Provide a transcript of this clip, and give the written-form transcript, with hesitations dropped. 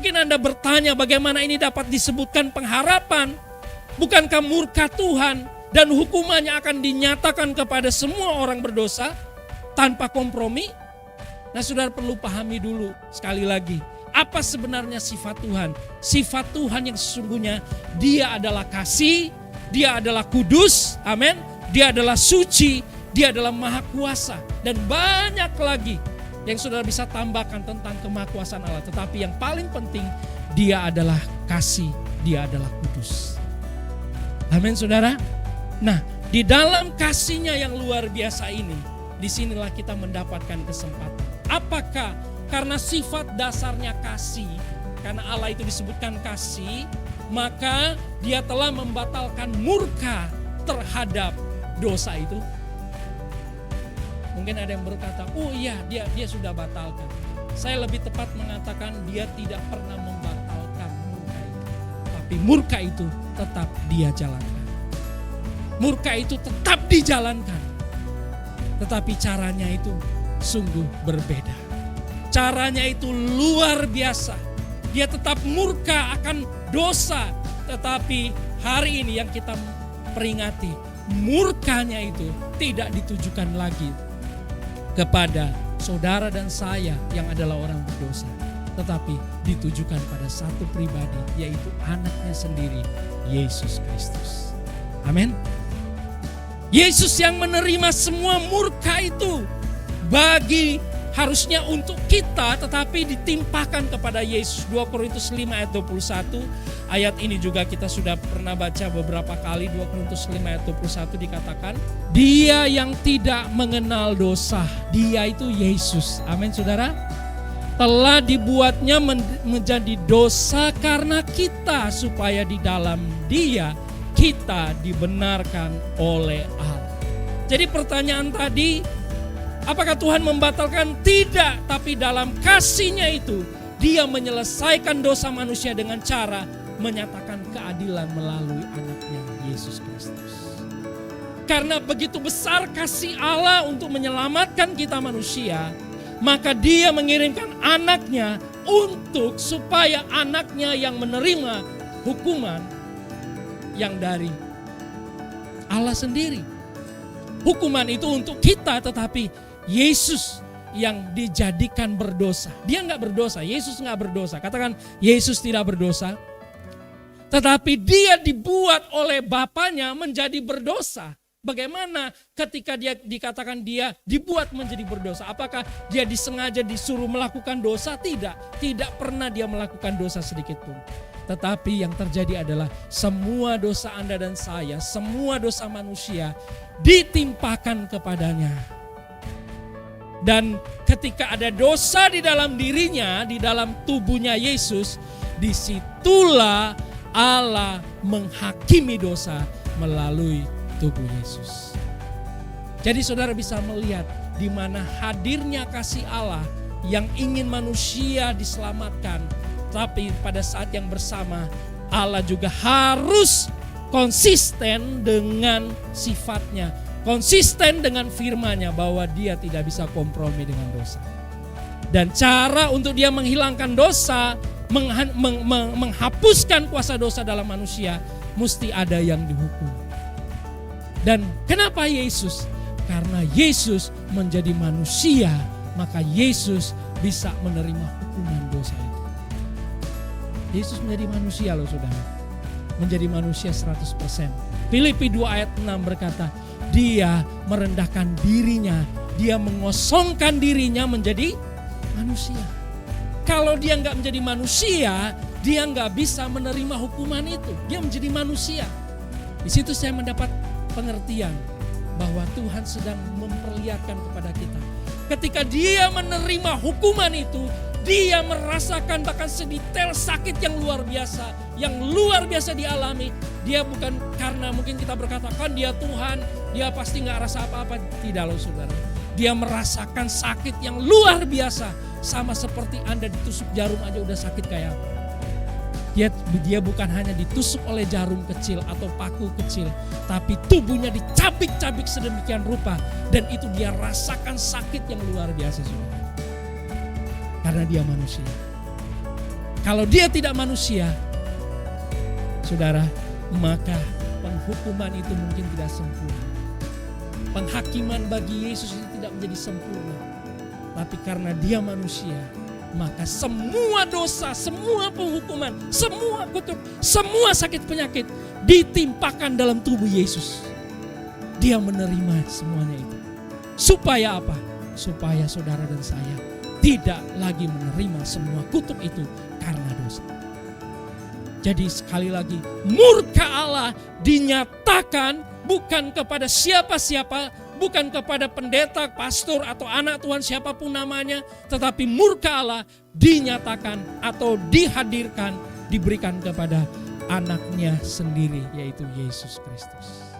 Mungkin Anda bertanya bagaimana ini dapat disebutkan pengharapan. Bukankah murka Tuhan dan hukumannya akan dinyatakan kepada semua orang berdosa tanpa kompromi? Nah, saudara perlu pahami dulu sekali lagi. Apa sebenarnya sifat Tuhan? Sifat Tuhan yang sesungguhnya Dia adalah kasih, Dia adalah kudus, amin. Dia adalah suci, Dia adalah maha kuasa. Dan banyak lagi yang saudara bisa tambahkan tentang kemahakuasaan Allah. Tetapi yang paling penting, Dia adalah kasih, Dia adalah kudus. Amin saudara. Nah, di dalam kasihnya yang luar biasa ini, disinilah kita mendapatkan kesempatan. Apakah karena sifat dasarnya kasih, karena Allah itu disebutkan kasih, maka Dia telah membatalkan murka terhadap dosa itu? Mungkin ada yang berkata, oh iya dia sudah batalkan. Saya lebih tepat mengatakan Dia tidak pernah membatalkan murka itu. Tapi murka itu tetap Dia jalankan. Murka itu tetap dijalankan. Tetapi caranya itu sungguh berbeda. Caranya itu luar biasa. Dia tetap murka akan dosa. Tetapi hari ini yang kita peringati, murkanya itu tidak ditujukan lagi kepada saudara dan saya yang adalah orang berdosa, tetapi ditujukan pada satu pribadi, yaitu anaknya sendiri, Yesus Kristus. Amin. Yesus yang menerima semua murka itu bagi harusnya untuk kita, tetapi ditimpakan kepada Yesus. 2 Korintus 5 ayat 21. Ayat ini juga kita sudah pernah baca beberapa kali. 2 Korintus 5 ayat 21 dikatakan, Dia yang tidak mengenal dosa, Dia itu Yesus. Amin saudara. Telah dibuatnya menjadi dosa karena kita, supaya di dalam Dia kita dibenarkan oleh Allah. Jadi pertanyaan tadi, apakah Tuhan membatalkan? Tidak, tapi dalam kasih-Nya itu Dia menyelesaikan dosa manusia dengan cara menyatakan keadilan melalui anaknya Yesus Kristus. Karena begitu besar kasih Allah untuk menyelamatkan kita manusia, maka Dia mengirimkan anaknya untuk supaya anaknya yang menerima hukuman yang dari Allah sendiri. Hukuman itu untuk kita, tetapi Yesus yang dijadikan berdosa. Dia enggak berdosa, Yesus enggak berdosa. Katakan, Yesus tidak berdosa. Tetapi Dia dibuat oleh Bapanya menjadi berdosa. Bagaimana ketika Dia dikatakan Dia dibuat menjadi berdosa? Apakah Dia disengaja disuruh melakukan dosa? Tidak. Tidak pernah Dia melakukan dosa sedikit pun. Tetapi yang terjadi adalah semua dosa Anda dan saya, semua dosa manusia ditimpakan kepadanya. Dan ketika ada dosa di dalam dirinya, di dalam tubuhnya Yesus, disitulah Allah menghakimi dosa melalui tubuh Yesus. Jadi saudara bisa melihat di mana hadirnya kasih Allah yang ingin manusia diselamatkan. Tapi pada saat yang bersama Allah juga harus konsisten dengan sifatnya. Konsisten dengan firman-Nya bahwa Dia tidak bisa kompromi dengan dosa. Dan cara untuk Dia menghilangkan dosa, menghapuskan kuasa dosa dalam manusia, mesti ada yang dihukum. Dan kenapa Yesus? Karena Yesus menjadi manusia, maka Yesus bisa menerima hukuman dosa itu. Yesus menjadi manusia loh saudara. Menjadi manusia 100%. Filipi 2 ayat 6 berkata, Dia merendahkan dirinya, Dia mengosongkan dirinya menjadi manusia. Kalau Dia nggak menjadi manusia, Dia nggak bisa menerima hukuman itu. Dia menjadi manusia. Di situ saya mendapat pengertian bahwa Tuhan sedang memperlihatkan kepada kita. Ketika Dia menerima hukuman itu, Dia merasakan bahkan sedetail sakit yang luar biasa dialami. Dia bukan karena mungkin kita berkata kan Dia Tuhan, Dia pasti gak rasa apa-apa. Tidak loh saudara. Dia merasakan sakit yang luar biasa. Sama seperti Anda ditusuk jarum aja udah sakit kayak apa. Dia bukan hanya ditusuk oleh jarum kecil atau paku kecil, tapi tubuhnya dicabik-cabik sedemikian rupa. Dan itu Dia rasakan sakit yang luar biasa saudara. Karena Dia manusia. Kalau dia tidak manusia, saudara, maka penghukuman itu mungkin tidak sempurna. Penghakiman bagi Yesus itu tidak menjadi sempurna. Tapi karena dia manusia, maka semua dosa, semua penghukuman, semua kutuk, semua sakit penyakit ditimpakan dalam tubuh Yesus. Dia menerima semuanya itu. Supaya apa? Supaya saudara dan saya tidak lagi menerima semua kutuk itu karena dosa. Jadi sekali lagi, murka Allah dinyatakan bukan kepada siapa-siapa, bukan kepada pendeta, pastor, atau anak Tuhan siapapun namanya, tetapi murka Allah dinyatakan atau dihadirkan, diberikan kepada anaknya sendiri, yaitu Yesus Kristus.